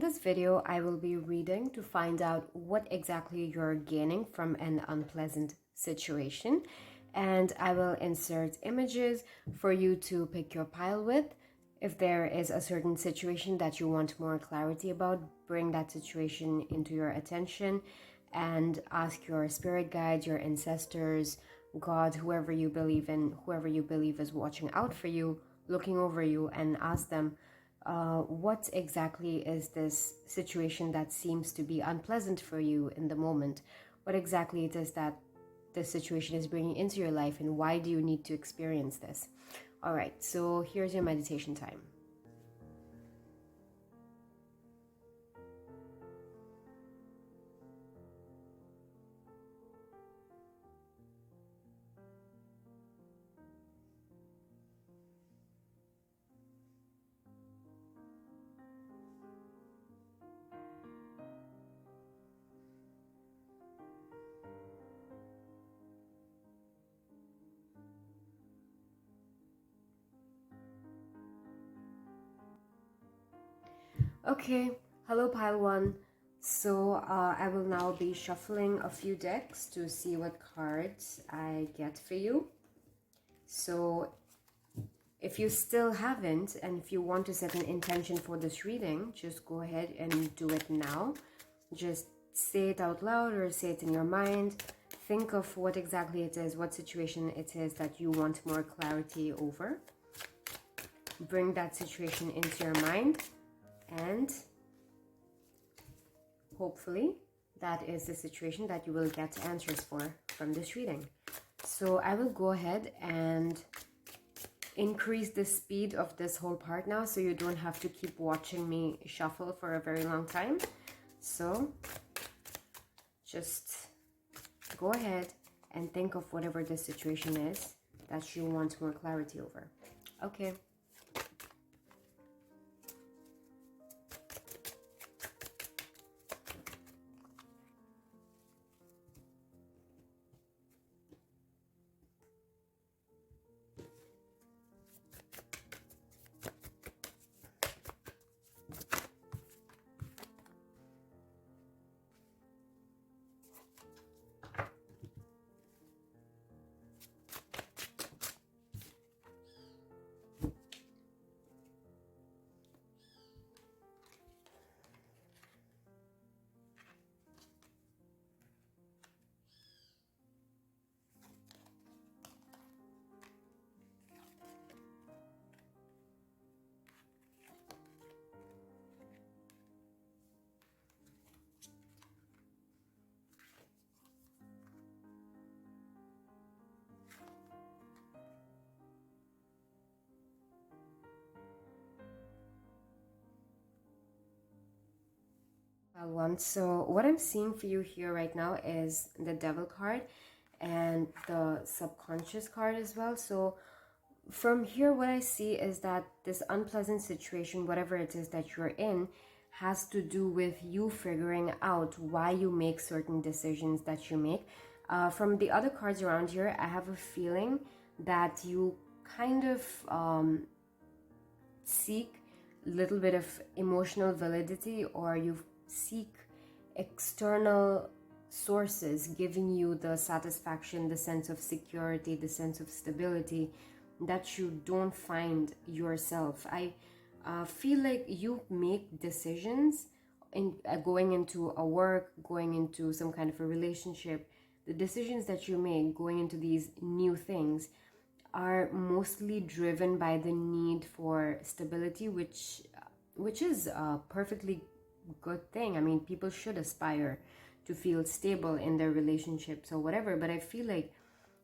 this video, I will be reading to find out what exactly you're gaining from an unpleasant situation. And I will insert images for you to pick your pile with. If there is a certain situation that you want more clarity about, bring that situation into your attention and ask your spirit guides, your ancestors, God, whoever you believe in, whoever you believe is watching out for you, looking over you, and ask them, what exactly is this situation that seems to be unpleasant for you in the moment? What exactly it is that this situation is bringing into your life, and why do you need to experience this? All right, so here's your meditation time. Okay, hello pile one. So I will now be shuffling a few decks to see what cards I get for you. So if you still haven't, and if you want to set an intention for this reading, just go ahead and do it now. Just say it out loud or say it in your mind. Think of what exactly it is, what situation it is that you want more clarity over. Bring that situation into your mind, and hopefully that is the situation that you will get answers for from this reading. So I will go ahead and increase the speed of this whole part now, so you don't have to keep watching me shuffle for a very long time. So just go ahead and think of whatever the situation is that you want more clarity over. Okay. One. So what I'm seeing for you here right now is the Devil card and the Subconscious card as well. So from here, what I see is that this unpleasant situation, whatever it is that you're in, has to do with you figuring out why you make certain decisions that you make. From the other cards around here, I have a feeling that you kind of seek a little bit of emotional validity, or you seek external sources giving you the satisfaction, the sense of security, the sense of stability that you don't find yourself. I feel like you make decisions in going into a work, going into some kind of a relationship. The decisions that you make going into these new things are mostly driven by the need for stability, which is a perfectly good thing. I mean, people should aspire to feel stable in their relationships or whatever, but I feel like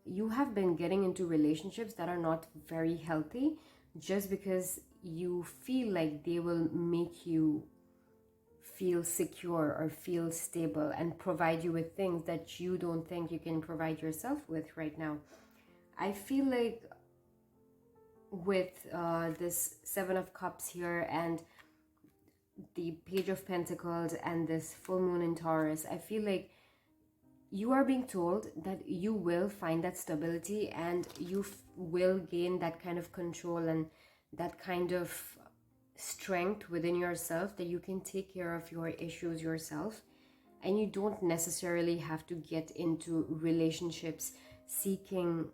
you have been getting into relationships that are not very healthy just because you feel like they will make you feel secure or feel stable and provide you with things that you don't think you can provide yourself with right now. I feel like with this Seven of Cups here and the Page of Pentacles and this full moon in Taurus, I feel like you are being told that you will find that stability and you will gain that kind of control and that kind of strength within yourself that you can take care of your issues yourself, and you don't necessarily have to get into relationships seeking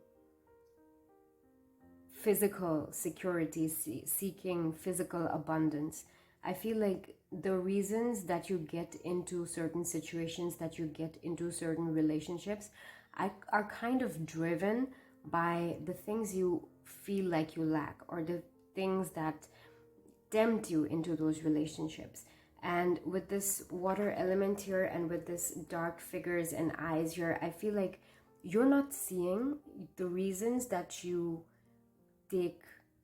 physical security, seeking physical abundance. I feel like the reasons that you get into certain situations, that you get into certain relationships, are kind of driven by the things you feel like you lack, or the things that tempt you into those relationships. And with this water element here, and with this dark figures and eyes here, I feel like you're not seeing the reasons that you take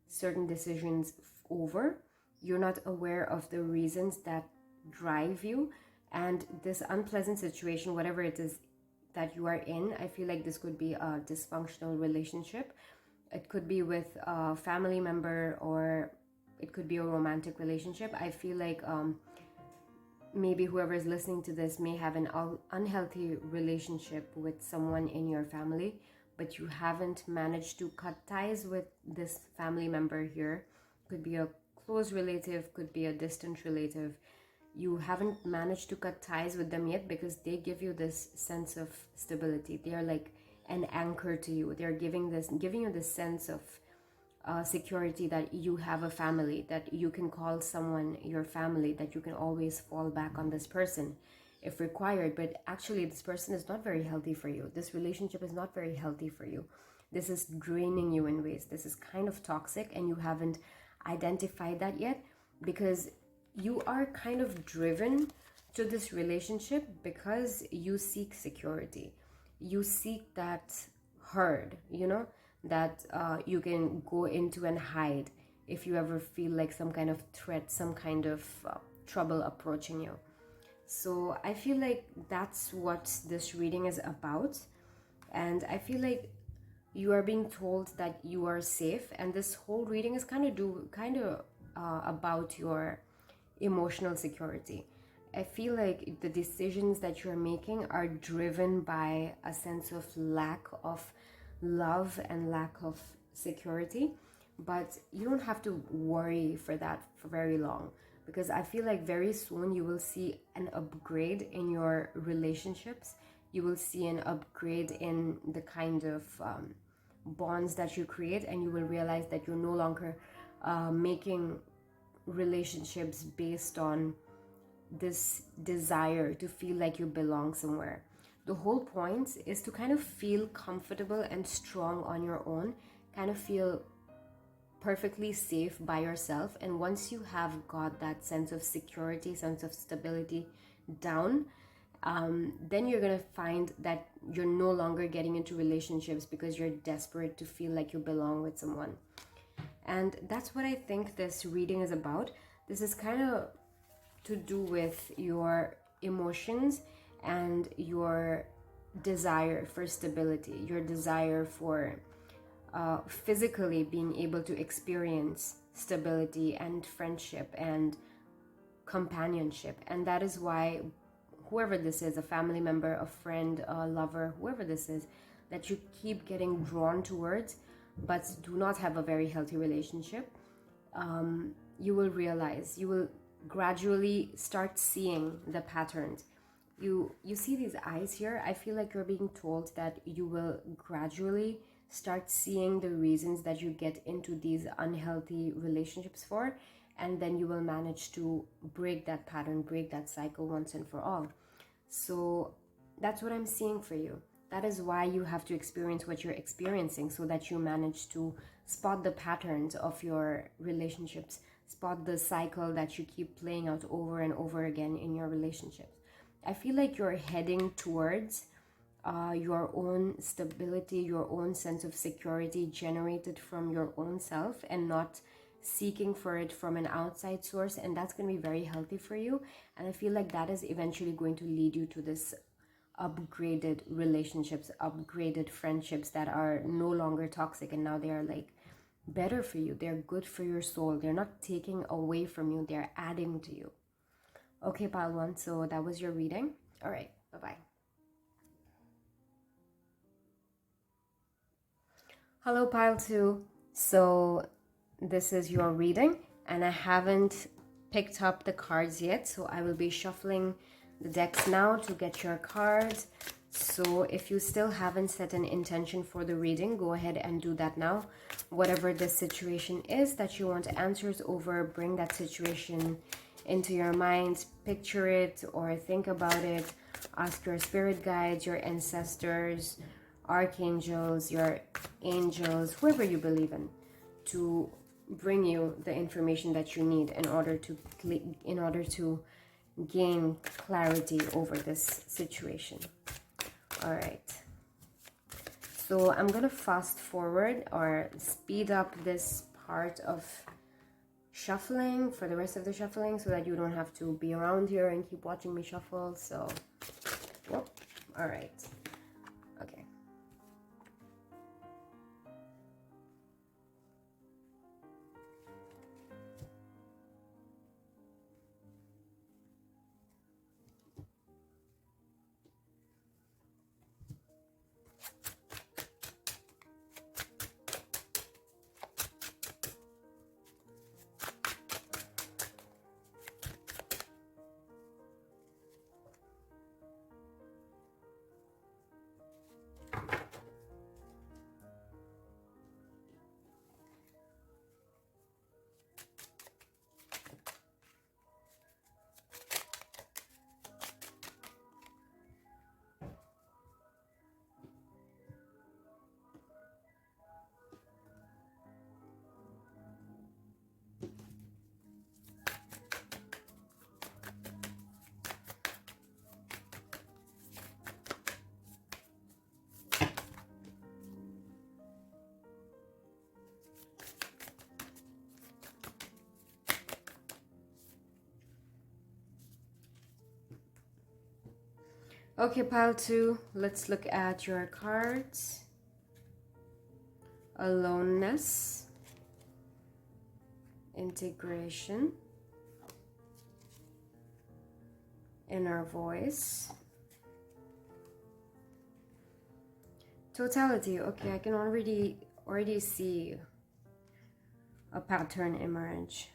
certain decisions over. You're not aware of the reasons that drive you. And this unpleasant situation, whatever it is that you are in, I feel like this could be a dysfunctional relationship. It could be with a family member, or it could be a romantic relationship. I feel like maybe whoever is listening to this may have an unhealthy relationship with someone in your family, but you haven't managed to cut ties with this family member here. Could be a close relative, could be a distant relative. You haven't managed to cut ties with them yet because they give you this sense of stability. They are like an anchor to you. They're giving you this sense of security, that you have a family, that you can call someone your family, that you can always fall back on this person if required. But actually, this person is not very healthy for you. This relationship is not very healthy for you. This is draining you in ways. This is kind of toxic, and you haven't identified that yet, because you are kind of driven to this relationship because you seek security. You seek that herd, that you can go into and hide if you ever feel like some kind of threat, some kind of trouble approaching you. So I feel like that's what this reading is about. And I feel like you are being told that you are safe, and this whole reading is kind of about your emotional security. I feel like the decisions that you're making are driven by a sense of lack of love and lack of security, but you don't have to worry for that for very long, because I feel like very soon you will see an upgrade in your relationships. You will see an upgrade in the kind of bonds that you create, and you will realize that you're no longer making relationships based on this desire to feel like you belong somewhere. The whole point is to kind of feel comfortable and strong on your own, kind of feel perfectly safe by yourself. And once you have got that sense of security, sense of stability down, then you're gonna find that you're no longer getting into relationships because you're desperate to feel like you belong with someone. And that's what I think this reading is about. This is kind of to do with your emotions and your desire for stability, your desire for physically being able to experience stability and friendship and companionship. And that is why whoever this is, a family member, a friend, a lover, whoever this is, that you keep getting drawn towards but do not have a very healthy relationship, you will realize, you will gradually start seeing the patterns. You see these eyes here. I feel like you're being told that you will gradually start seeing the reasons that you get into these unhealthy relationships for, and then you will manage to break that pattern, break that cycle once and for all. So that's what I'm seeing for you. That is why you have to experience what you're experiencing, so that you manage to spot the patterns of your relationships, spot the cycle that you keep playing out over and over again in your relationships. I feel like you're heading towards your own stability, your own sense of security generated from your own self, and not seeking for it from an outside source. And that's going to be very healthy for you. And I feel like that is eventually going to lead you to this upgraded relationships, upgraded friendships that are no longer toxic, and now they are like better for you. They're good for your soul. They're not taking away from you, they're adding to you. Okay, pile one, so that was your reading. All right, bye-bye. Hello, pile two. So this is your reading, and I haven't picked up the cards yet, so I will be shuffling the decks now to get your cards. So if you still haven't set an intention for the reading, go ahead and do that now. Whatever the situation is that you want answers over, bring that situation into your mind, picture it or think about it. Ask your spirit guides, your ancestors, archangels, your angels, whoever you believe in, to bring you the information that you need in order to gain clarity over this situation. All right, so I'm gonna fast forward or speed up this part of shuffling for the rest of the shuffling so that you don't have to be around here and keep watching me shuffle. So whoop. All right, okay. Okay, pile 2, let's look at your cards. Aloneness, integration, inner voice, totality. Okay, I can already see a pattern emerge.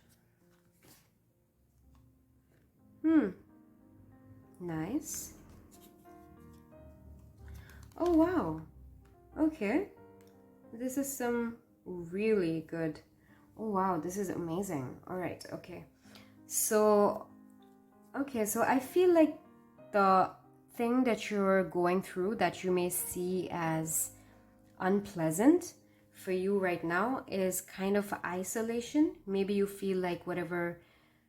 Nice. Oh wow, okay, this is some really good. Oh wow, this is amazing. All right, okay, so I feel like the thing that you're going through that you may see as unpleasant for you right now is kind of isolation. Maybe you feel like whatever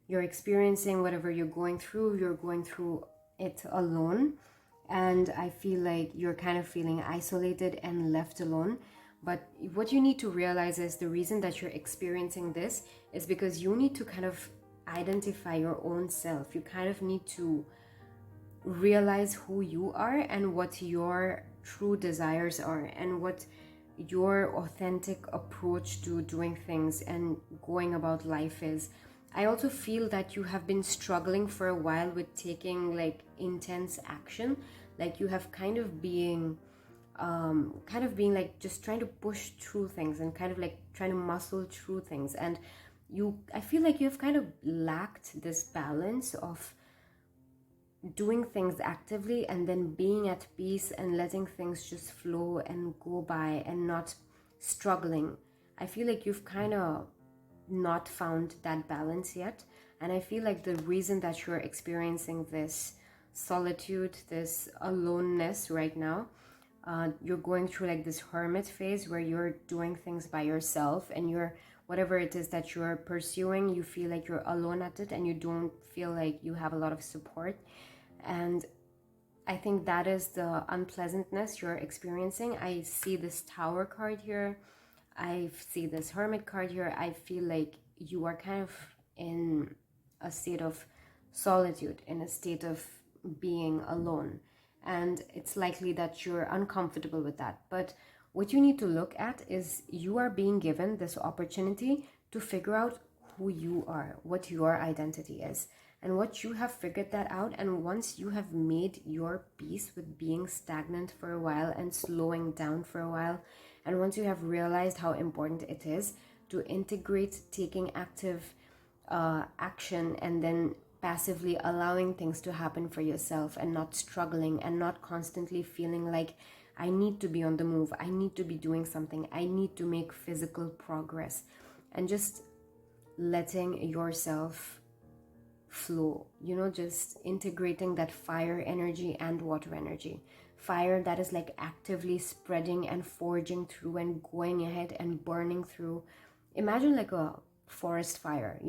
you're experiencing, whatever you're going through it alone. And I feel like you're kind of feeling isolated and left alone. But what you need to realize is the reason that you're experiencing this is because you need to kind of identify your own self. You kind of need to realize who you are and what your true desires are and what your authentic approach to doing things and going about life is. I also feel that you have been struggling for a while with taking like intense action, like you have kind of being like just trying to push through things and kind of like trying to muscle through things. And I feel like you have kind of lacked this balance of doing things actively and then being at peace and letting things just flow and go by and not struggling. I feel like you've kind of not found that balance yet. And I feel like the reason that you're experiencing this solitude, this aloneness right now, you're going through like this hermit phase where you're doing things by yourself and you're whatever it is that you're pursuing, you feel like you're alone at it and you don't feel like you have a lot of support. And I think that is the unpleasantness you're experiencing. I see this Tower card here. I see this Hermit card here. I feel like you are kind of in a state of solitude, in a state of being alone. And it's likely that you're uncomfortable with that. But what you need to look at is you are being given this opportunity to figure out who you are, what your identity is. And once you have figured that out, and once you have made your peace with being stagnant for a while and slowing down for a while, and once you have realized how important it is to integrate taking active action, and then passively allowing things to happen for yourself, and not struggling and not constantly feeling like I need to be on the move, I need to be doing something, I need to make physical progress, and just letting yourself flow, just integrating that fire energy and water energy. Fire that is like actively spreading and forging through and going ahead and burning through. Imagine like a forest fire,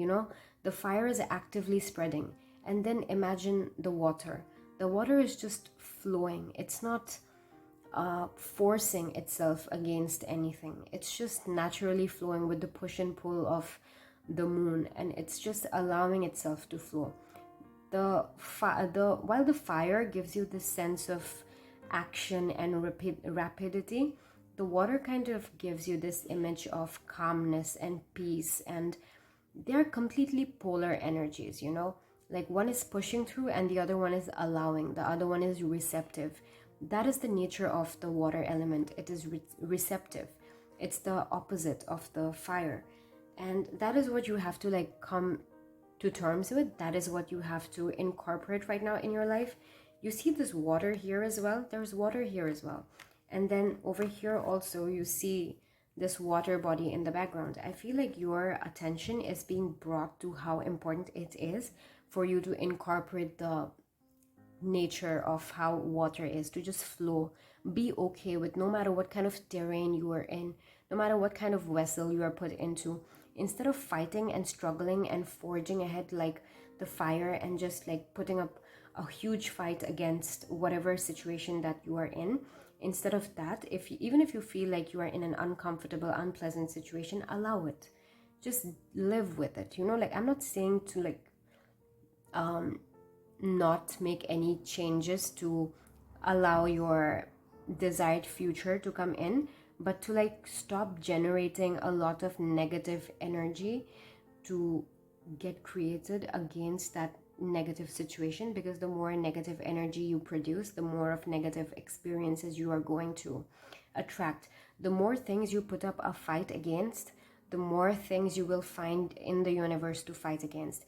the fire is actively spreading. And then imagine the water. The water is just flowing. It's not forcing itself against anything. It's just naturally flowing with the push and pull of the moon, and it's just allowing itself to flow. While the fire gives you this sense of action and rapidity, the water kind of gives you this image of calmness and peace, and they're completely polar energies, like one is pushing through and the other one is allowing, the other one is receptive. That is the nature of the water element. It is receptive. It's the opposite of the fire, and that is what you have to like come to terms with. That is what you have to incorporate right now in your life. You see this water here as well, there's water here as well, and then over here also you see this water body in the background. I feel like your attention is being brought to how important it is for you to incorporate the nature of how water is, to just flow. Be okay with no matter what kind of terrain you are in, no matter what kind of vessel you are put into. Instead of fighting and struggling and forging ahead like the fire and just like putting up a huge fight against whatever situation that you are in, instead of that, even if you feel like you are in an uncomfortable, unpleasant situation, allow it. Just live with it. Like, I'm not saying to like not make any changes to allow your desired future to come in, but to like stop generating a lot of negative energy to get created against that negative situation, because the more negative energy you produce, the more of negative experiences you are going to attract. The more things you put up a fight against, the more things you will find in the universe to fight against.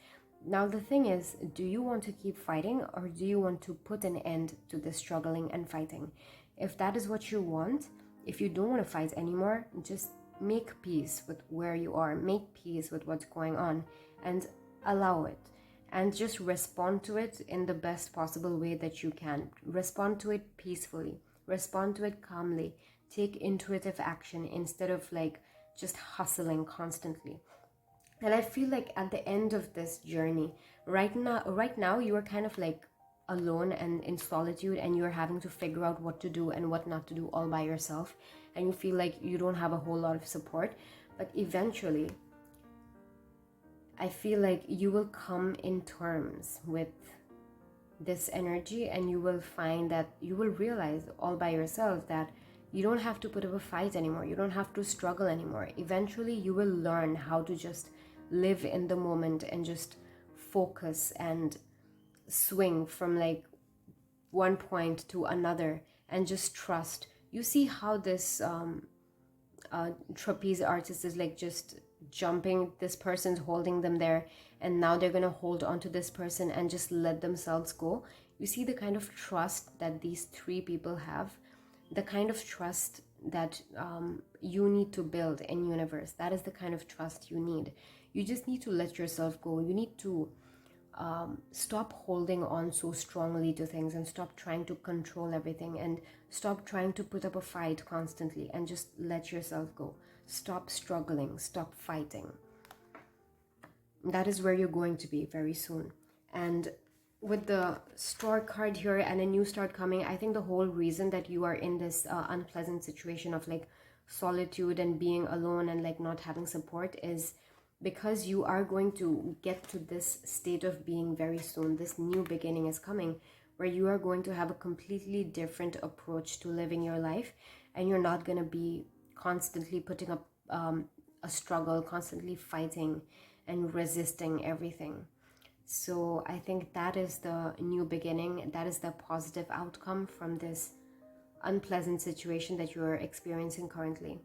Now the thing is, do you want to keep fighting, or do you want to put an end to this struggling and fighting? If that is what you want, if you don't want to fight anymore, just make peace with where you are, make peace with what's going on, and allow it. And just respond to it in the best possible way that you can. Respond to it peacefully, respond to it calmly, take intuitive action instead of like just hustling constantly. And I feel like at the end of this journey, right now you are kind of like alone and in solitude, and you're having to figure out what to do and what not to do all by yourself, and you feel like you don't have a whole lot of support. But eventually I feel like you will come in terms with this energy, and you will find that you will realize all by yourself that you don't have to put up a fight anymore, you don't have to struggle anymore. Eventually you will learn how to just live in the moment and just focus and swing from like one point to another and just trust. You see how this trapeze artist is like just jumping, this person's holding them there, and now they're gonna hold on to this person and just let themselves go. You see the kind of trust that these three people have, the kind of trust that you need to build in universe. That is the kind of trust you need. You just need to let yourself go. You need to stop holding on so strongly to things, and stop trying to control everything, and stop trying to put up a fight constantly, and just let yourself go. Stop struggling, stop fighting. That is where you're going to be very soon. And with the Star card here and a new start coming, I think the whole reason that you are in this unpleasant situation of like solitude and being alone and like not having support is because you are going to get to this state of being very soon. This new beginning is coming where you are going to have a completely different approach to living your life, and you're not going to be constantly putting up a struggle, constantly fighting and resisting everything. So I think that is the new beginning. That is the positive outcome from this unpleasant situation that you are experiencing currently.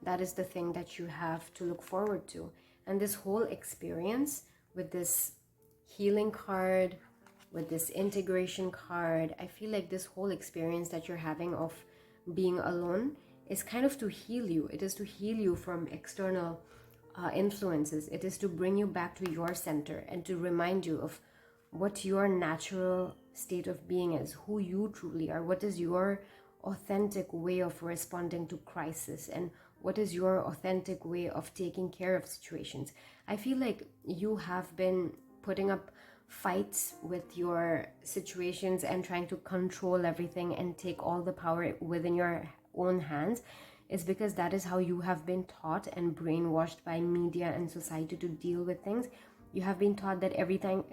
That is the thing that you have to look forward to. And this whole experience with this healing card, with this integration card, I feel like this whole experience that you're having of being alone is kind of to heal you. It is to heal you from external influences. It is to bring you back to your center and to remind you of what your natural state of being is, who you truly are, what is your authentic way of responding to crisis, and what is your authentic way of taking care of situations. I feel like you have been putting up fights with your situations and trying to control everything and take all the power within your own hands, is because that is how you have been taught and brainwashed by media and society to deal with things. You have been taught that every time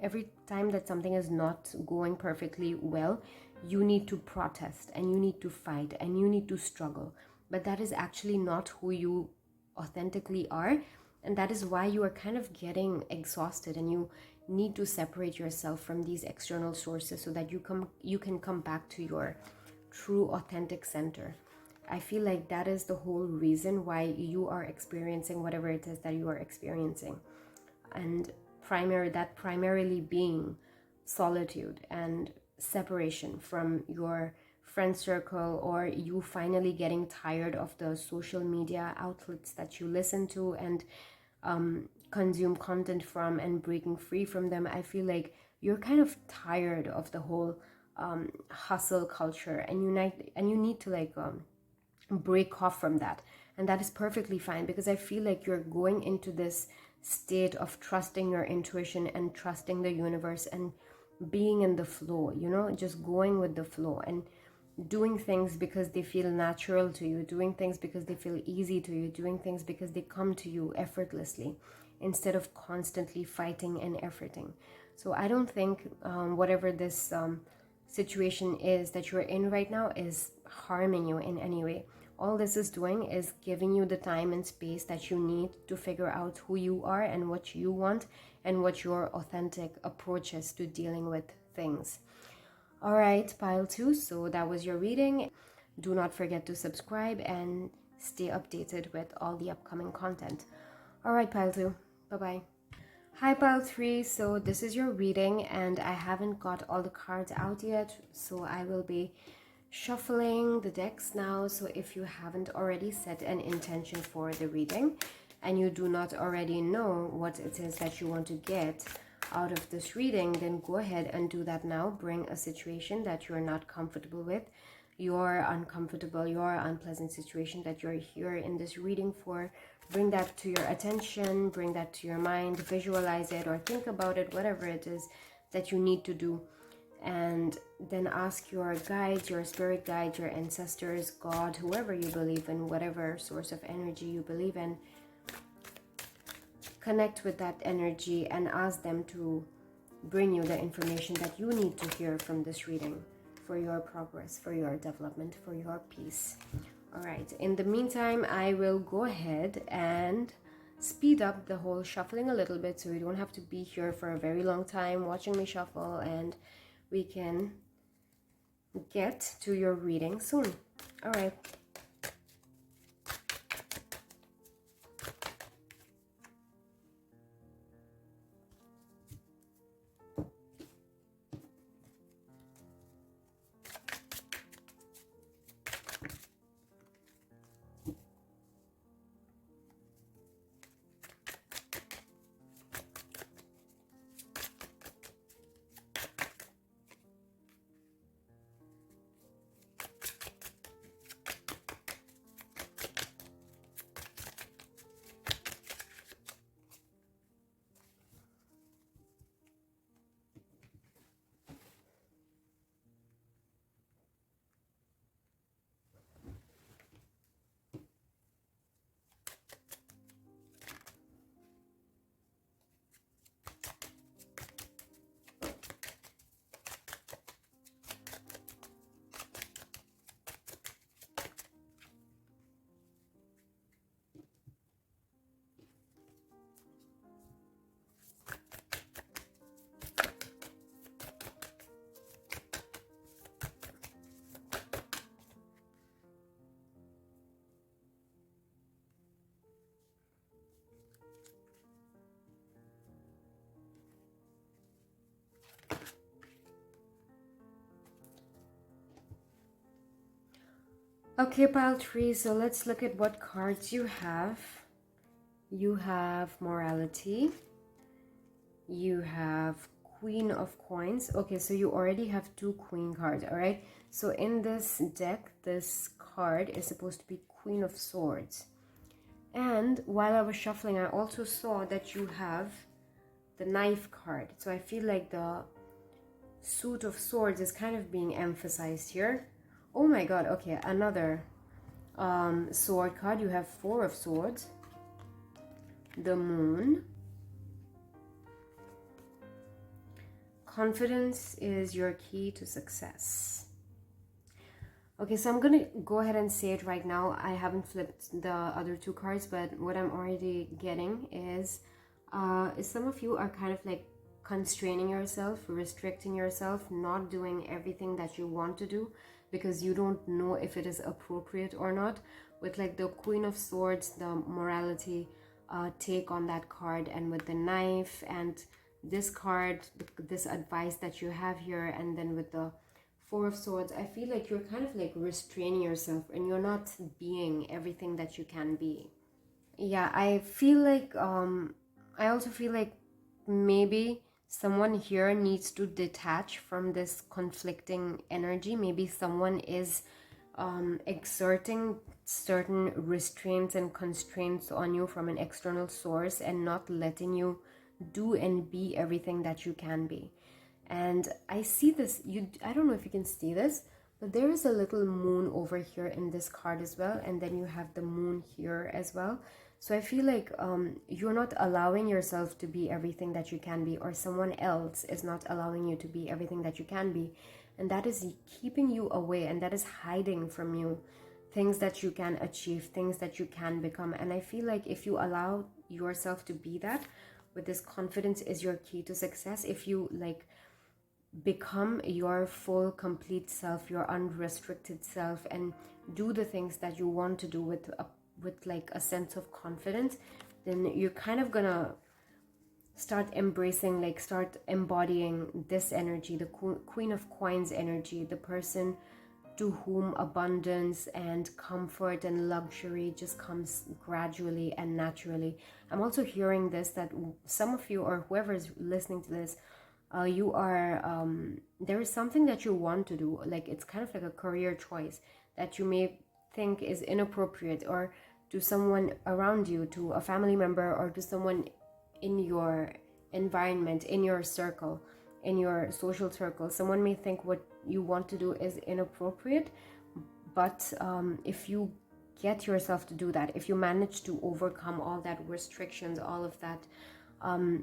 that something is not going perfectly well, you need to protest and you need to fight and you need to struggle. But that is actually not who you authentically are, and that is why you are kind of getting exhausted, and you need to separate yourself from these external sources so that you can come back to your true authentic center. I feel like that is the whole reason why you are experiencing whatever it is that you are experiencing. And primarily being solitude and separation from your friend circle, or you finally getting tired of the social media outlets that you listen to and consume content from, and breaking free from them. I feel like you're kind of tired of the whole hustle culture, and you need to break off from that. And that is perfectly fine, because I feel like you're going into this state of trusting your intuition and trusting the universe and being in the flow, just going with the flow and doing things because they feel natural to you, doing things because they feel easy to you, doing things because they come to you effortlessly, instead of constantly fighting and efforting. So I don't think whatever this situation is that you're in right now is harming you in any way. All this is doing is giving you the time and space that you need to figure out who you are and what you want and what your authentic approach is to dealing with things. All right, pile 2, so that was your reading. Do not forget to subscribe and stay updated with all the upcoming content. All right, pile 2, bye-bye. Hi, pile 3, so this is your reading, and I haven't got all the cards out yet, so I will be shuffling the decks now. So if you haven't already set an intention for the reading and you do not already know what it is that you want to get out of this reading, then go ahead and do that now. Bring a situation that you're not comfortable with, your uncomfortable, your unpleasant situation that you're here in this reading for. Bring that to your attention, bring that to your mind, visualize it or think about it, whatever it is that you need to do. And then ask your guides, your spirit guides, your ancestors, God, whoever you believe in, whatever source of energy you believe in, connect with that energy and ask them to bring you the information that you need to hear from this reading for your progress, for your development, for your peace. All right, in the meantime, I will go ahead and speed up the whole shuffling a little bit so you don't have to be here for a very long time watching me shuffle, and we can get to your reading soon. All right. Okay, pile 3, so let's look at what cards you have. You have morality. You have Queen of Coins. Okay, so you already have 2 Queen cards, all right? So in this deck, this card is supposed to be Queen of Swords. And while I was shuffling, I also saw that you have the Knife card. So I feel like the Suit of Swords is kind of being emphasized here. Oh my god, okay, another sword card. You have 4 of Swords, the Moon. Confidence is your key to success. Okay, so I'm gonna go ahead and say it right now. I haven't flipped the other 2 cards, but what I'm already getting is some of you are kind of like constraining yourself, restricting yourself, not doing everything that you want to do because you don't know if it is appropriate or not. With like the Queen of Swords, the morality take on that card, and with the Knife and this card, this advice that you have here, and then with the 4 of Swords, I feel like you're kind of like restraining yourself and you're not being everything that you can be. Yeah, I feel like I also feel like maybe someone here needs to detach from this conflicting energy. Maybe someone is exerting certain restraints and constraints on you from an external source and not letting you do and be everything that you can be. And I see this, I don't know if you can see this, but there is a little moon over here in this card as well, and then you have the moon here as well. So I feel like you're not allowing yourself to be everything that you can be, or someone else is not allowing you to be everything that you can be, and that is keeping you away, and that is hiding from you things that you can achieve, things that you can become. And I feel like if you allow yourself to be that, with this confidence is your key to success, if you like become your full complete self, your unrestricted self, and do the things that you want to do with like a sense of confidence, then you're kind of gonna start embracing, like start embodying this energy, the Queen of Coins energy, the person to whom abundance and comfort and luxury just comes gradually and naturally. I'm also hearing this, that some of you, or whoever is listening to this, you are there is something that you want to do, like it's kind of like a career choice that you may think is inappropriate, or to someone around you, to a family member, or to someone in your environment, in your circle, in your social circle. Someone may think what you want to do is inappropriate, but if you get yourself to do that, if you manage to overcome all that restrictions, all of that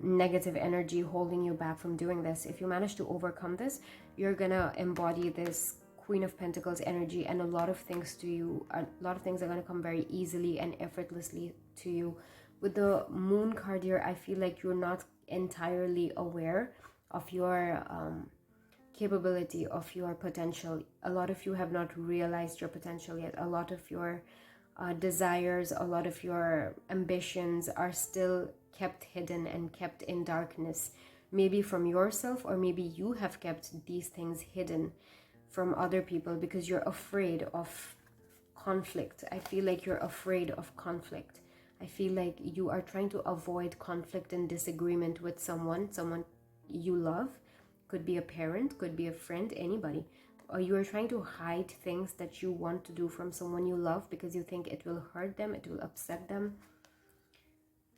negative energy holding you back from doing this, if you manage to overcome this, you're gonna embody this Queen of Pentacles energy, and a lot of things are gonna come very easily and effortlessly to you. With the Moon card here, I feel like you're not entirely aware of your capability, of your potential. A lot of you have not realized your potential yet. A lot of your desires, a lot of your ambitions are still kept hidden and kept in darkness, maybe from yourself, or maybe you have kept these things hidden from other people because you're afraid of conflict. I feel like you're afraid of conflict. I feel like you are trying to avoid conflict and disagreement with someone you love. Could be a parent, could be a friend, anybody. Or you are trying to hide things that you want to do from someone you love because you think it will hurt them, it will upset them.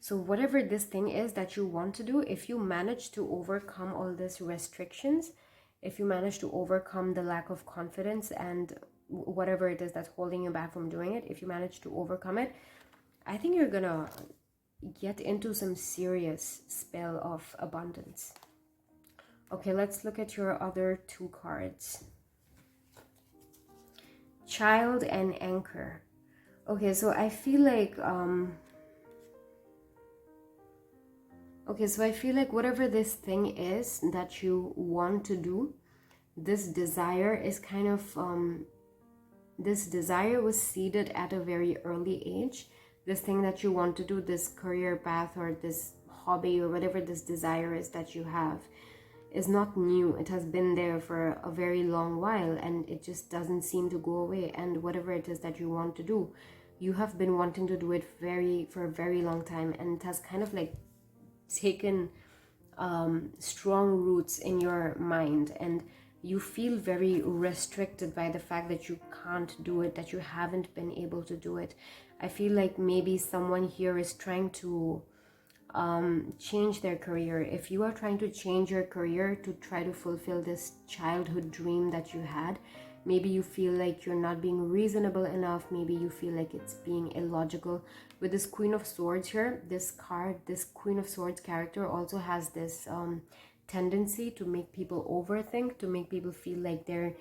So whatever this thing is that you want to do, if you manage to overcome all these restrictions, if you manage to overcome the lack of confidence and whatever it is that's holding you back from doing it, if you manage to overcome it, I think you're gonna get into some serious spell of abundance. Okay, let's look at your other 2 cards. Child and Anchor. Okay, so I feel like whatever this thing is that you want to do, this desire is kind of this desire was seeded at a very early age. This thing that you want to do, this career path or this hobby or whatever this desire is that you have, is not new. It has been there for a very long while, and it just doesn't seem to go away. And whatever it is that you want to do, you have been wanting to do it for a very long time, and it has kind of like taken strong roots in your mind, and you feel very restricted by the fact that you can't do it, that you haven't been able to do it. I feel like maybe someone here is trying to change their career. If you are trying to change your career to try to fulfill this childhood dream that you had, maybe you feel like you're not being reasonable enough. Maybe you feel like it's being illogical. With this Queen of Swords here, this card, this Queen of Swords character also has this tendency to make people overthink, to make people feel like their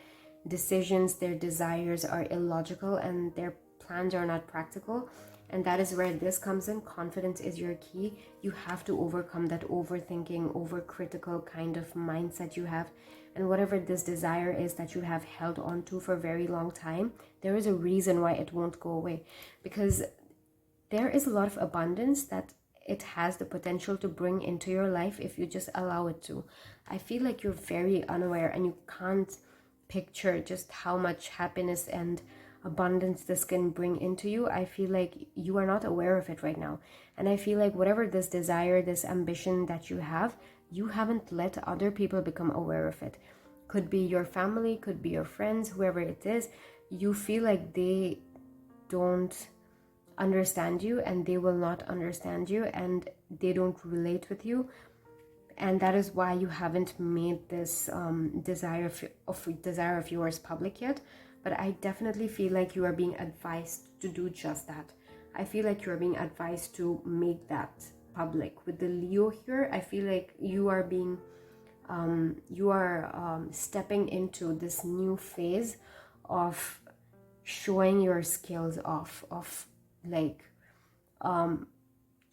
decisions, their desires are illogical and their plans are not practical. And that is where this comes in. Confidence is your key. You have to overcome that overthinking, overcritical kind of mindset you have. And whatever this desire is that you have held on to for a very long time, there is a reason why it won't go away. Because there is a lot of abundance that it has the potential to bring into your life if you just allow it to. I feel like you're very unaware and you can't picture just how much happiness and abundance this can bring into you. I feel like you are not aware of it right now. And I feel like whatever this desire, this ambition that you haven't let other people become aware of it. Could be your family, could be your friends, whoever it is. You feel like they don't understand you, and they will not understand you, and they don't relate with you. And that is why you haven't made this desire of yours public yet. But I definitely feel like you are being advised to do just that. I feel like you are being advised to make that public. With the Leo here, I feel like you are being stepping into this new phase of showing your skills off, of like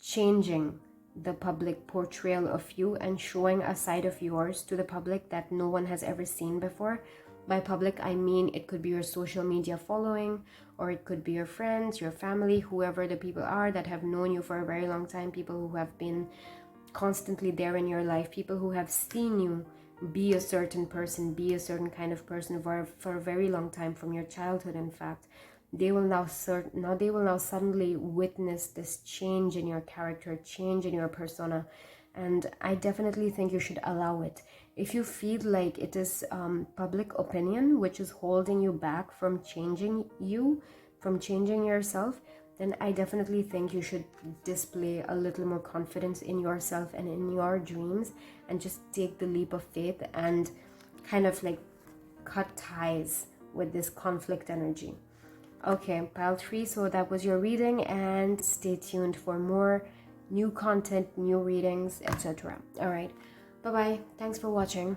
changing the public portrayal of you and showing a side of yours to the public that no one has ever seen before. By public, I mean it could be your social media following, or it could be your friends, your family, whoever the people are that have known you for a very long time, people who have been constantly there in your life, people who have seen you be a certain person, be a certain kind of person for a very long time, from your childhood. In fact, they will now suddenly witness this change in your character, change in your persona. And I definitely think you should allow it. If you feel like it is public opinion which is holding you back from changing yourself, then I definitely think you should display a little more confidence in yourself and in your dreams, and just take the leap of faith and kind of like cut ties with this conflict energy. Okay, pile 3, so that was your reading, and stay tuned for more new content, new readings, etc. All right, bye-bye. Thanks for watching.